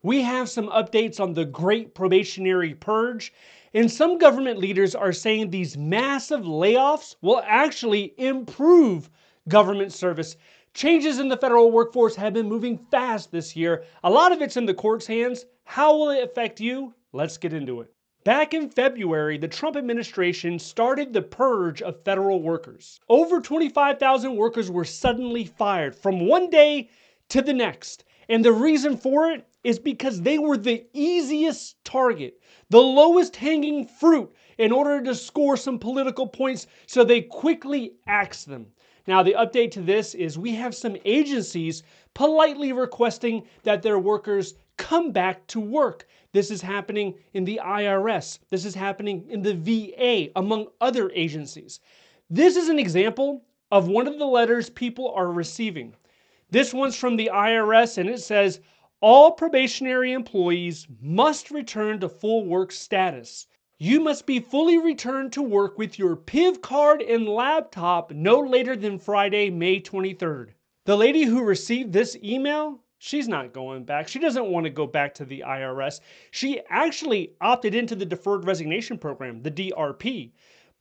We have some updates on the Great Probationary Purge, and some government leaders are saying these massive layoffs will actually improve government service. Changes in the federal workforce have been moving fast this year. A lot of it's in the court's hands. How will it affect you? Let's get into it. Back in February, the Trump administration started the purge of federal workers. Over 25,000 workers were suddenly fired from one day to the next. And the reason for it is because they were the easiest target, the lowest hanging fruit in order to score some political points, so they quickly axed them. Now, the update to this is we have some agencies politely requesting that their workers come back to work. This is happening in the IRS. This is happening in the VA, among other agencies. This is an example of one of the letters people are receiving. This one's from the IRS, and it says, all probationary employees must return to full work status. You must be fully returned to work with your PIV card and laptop no later than Friday, May 23rd. The lady who received this email, she's not going back. She doesn't want to go back to the IRS. She actually opted into the Deferred Resignation Program, the DRP,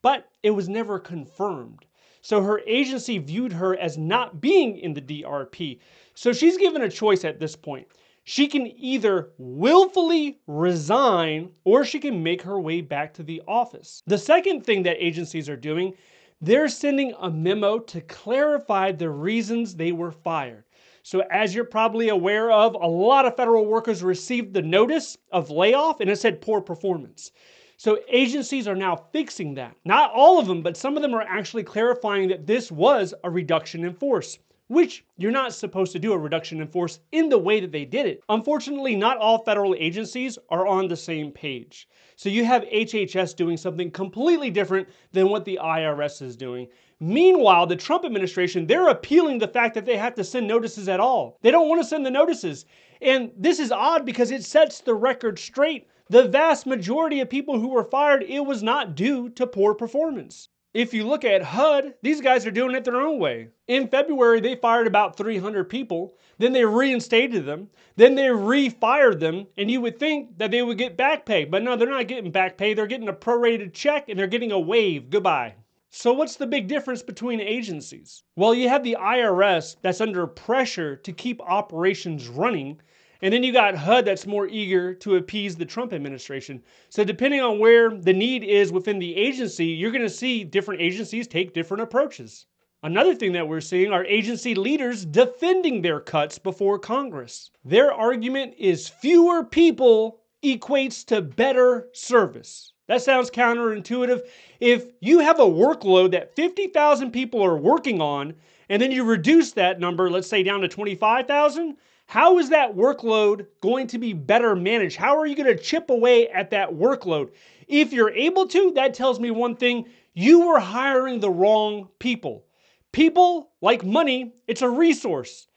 but it was never confirmed. So her agency viewed her as not being in the DRP. So she's given a choice at this point. She can either willfully resign or she can make her way back to the office. The second thing that agencies are doing, they're sending a memo to clarify the reasons they were fired. So as you're probably aware of, a lot of federal workers received the notice of layoff and it said poor performance. So agencies are now fixing that. Not all of them, but some of them are actually clarifying that this was a reduction in force, which you're not supposed to do a reduction in force in the way that they did it. Unfortunately, not all federal agencies are on the same page. So you have HHS doing something completely different than what the IRS is doing. Meanwhile, the Trump administration, they're appealing the fact that they have to send notices at all. They don't want to send the notices. And this is odd because it sets the record straight. The vast majority of people who were fired, it was not due to poor performance. If you look at HUD, these guys are doing it their own way. In February, they fired about 300 people. Then they reinstated them. Then they re-fired them. And you would think that they would get back pay. But no, they're not getting back pay. They're getting a prorated check and they're getting a wave. Goodbye. So what's the big difference between agencies? Well, you have the IRS that's under pressure to keep operations running. And then you got HUD that's more eager to appease the Trump administration. So depending on where the need is within the agency, you're going to see different agencies take different approaches. Another thing that we're seeing are agency leaders defending their cuts before Congress. Their argument is fewer people equates to better service. That sounds counterintuitive. If you have a workload that 50,000 people are working on, and then you reduce that number, let's say down to 25,000, how is that workload going to be better managed? How are you going to chip away at that workload? If you're able to, that tells me one thing: you were hiring the wrong people. People, like money, it's a resource.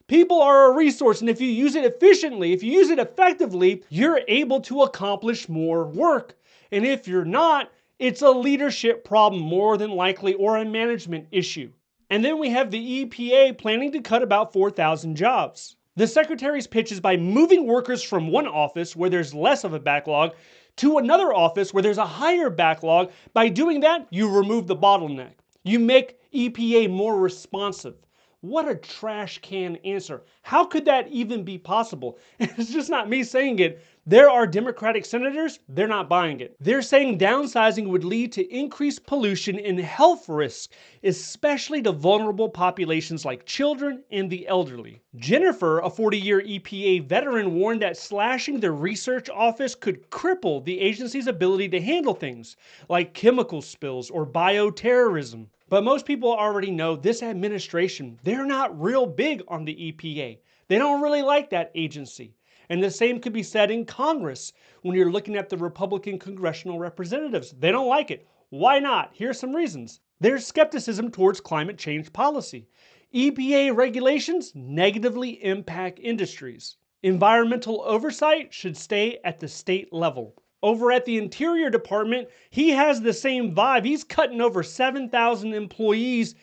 People are a resource, and if you use it efficiently, if you use it effectively, you're able to accomplish more work. And if you're not, it's a leadership problem more than likely, or a management issue. And then we have the EPA planning to cut about 4,000 jobs. The secretary's pitch is by moving workers from one office where there's less of a backlog to another office where there's a higher backlog. By doing that, you remove the bottleneck. You make EPA more responsive. What a trash can answer. How could that even be possible? It's just not me saying it. There are Democratic senators, they're not buying it. They're saying downsizing would lead to increased pollution and health risks, especially to vulnerable populations like children and the elderly. Jennifer, a 40-year EPA veteran, warned that slashing the research office could cripple the agency's ability to handle things like chemical spills or bioterrorism. But most people already know this administration, they're not real big on the EPA. They don't really like that agency. And the same could be said in Congress when you're looking at the Republican congressional representatives. They don't like it. Why not? Here's some reasons. There's skepticism towards climate change policy. EPA regulations negatively impact industries. Environmental oversight should stay at the state level. Over at the Interior Department, he has the same vibe. He's cutting over 7,000 employees.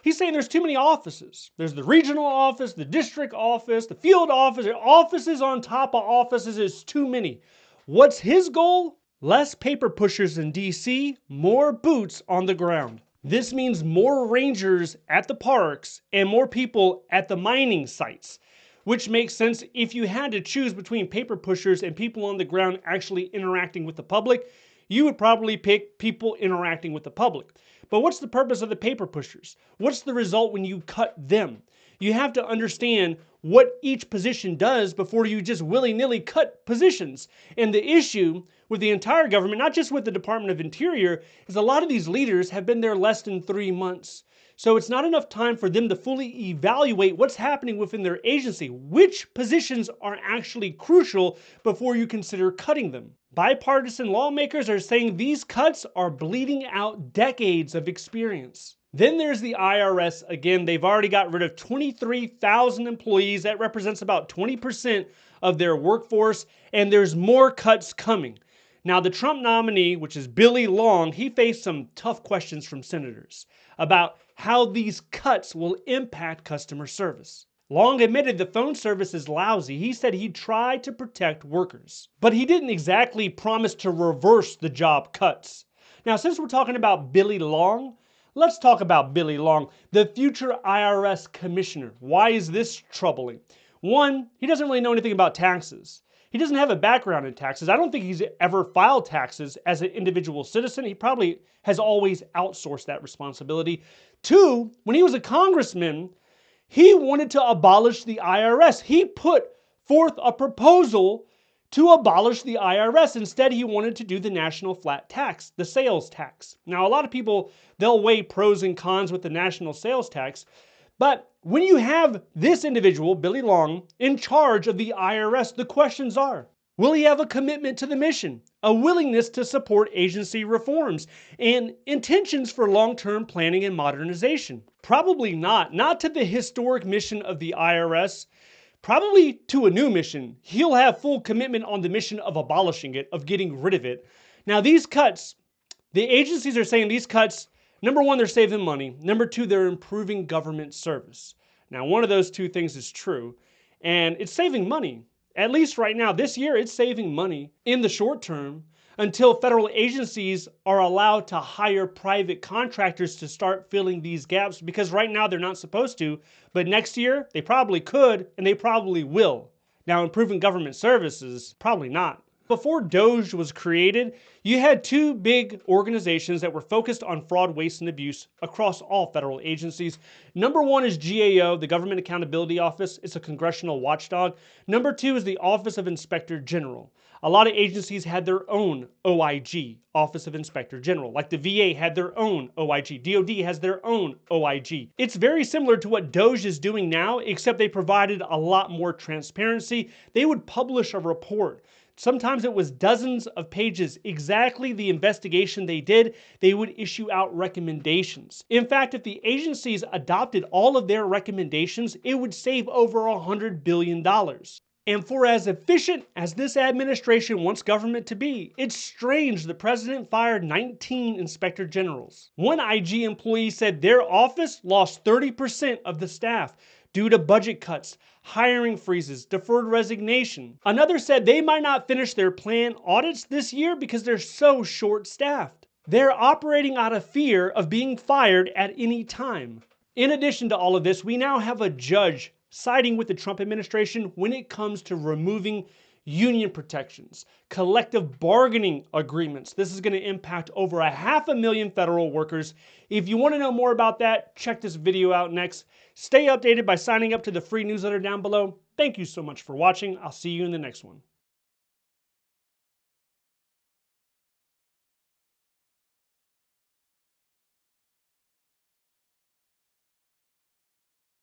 He's saying there's too many offices. There's the regional office, the district office, the field office, offices on top of offices. It's too many. What's his goal? Less paper pushers in DC, more boots on the ground. This means more rangers at the parks and more people at the mining sites, which makes sense if you had to choose between paper pushers and people on the ground actually interacting with the public. You would probably pick people interacting with the public. But what's the purpose of the paper pushers? What's the result when you cut them? You have to understand what each position does before you just willy-nilly cut positions. And the issue with the entire government, not just with the Department of Interior, is a lot of these leaders have been there less than 3 months. So it's not enough time for them to fully evaluate what's happening within their agency, which positions are actually crucial before you consider cutting them. Bipartisan lawmakers are saying these cuts are bleeding out decades of experience. Then there's the IRS. Again, they've already got rid of 23,000 employees. That represents about 20% of their workforce, and there's more cuts coming. Now, the Trump nominee, which is Billy Long, he faced some tough questions from senators about how these cuts will impact customer service. Long admitted the phone service is lousy. He said he'd try to protect workers. But he didn't exactly promise to reverse the job cuts. Now, since we're talking about Billy Long, let's talk about Billy Long, the future IRS commissioner. Why is this troubling? One, he doesn't really know anything about taxes. He doesn't have a background in taxes. I don't think he's ever filed taxes as an individual citizen. He probably has always outsourced that responsibility. Two, when he was a congressman, he wanted to abolish the IRS. He put forth a proposal to abolish the IRS. Instead, he wanted to do the national flat tax, the sales tax. Now, a lot of people, they'll weigh pros and cons with the national sales tax. But when you have this individual, Billy Long, in charge of the IRS, the questions are, will he have a commitment to the mission, a willingness to support agency reforms, and intentions for long-term planning and modernization? Probably not. Not to the historic mission of the IRS. Probably to a new mission. He'll have full commitment on the mission of abolishing it, of getting rid of it. Now, these cuts, the agencies are saying these cuts, number one, they're saving money. Number two, they're improving government service. Now, one of those two things is true, and it's saving money. At least right now, this year, it's saving money in the short term until federal agencies are allowed to hire private contractors to start filling these gaps, because right now they're not supposed to, but next year they probably could and they probably will. Now, improving government services, probably not. Before DOGE was created, you had two big organizations that were focused on fraud, waste, and abuse across all federal agencies. Number one is GAO, the Government Accountability Office. It's a congressional watchdog. Number two is the Office of Inspector General. A lot of agencies had their own OIG, Office of Inspector General. Like the VA had their own OIG. DOD has their own OIG. It's very similar to what DOGE is doing now, except they provided a lot more transparency. They would publish a report. Sometimes it was dozens of pages, exactly the investigation they did. They would issue out recommendations. In fact, if the agencies adopted all of their recommendations, it would save over $100 billion. And for as efficient as this administration wants government to be, it's strange the president fired 19 inspector generals. One IG employee said their office lost 30% of the staff due to budget cuts, hiring freezes, deferred resignation. Another said they might not finish their planned audits this year because they're so short-staffed. They're operating out of fear of being fired at any time. In addition to all of this, we now have a judge siding with the Trump administration when it comes to removing union protections, collective bargaining agreements. This is going to impact over 500,000 federal workers. If you want to know more about that, check this video out next. Stay updated by signing up to the free newsletter down below. Thank you so much for watching. I'll see you in the next one.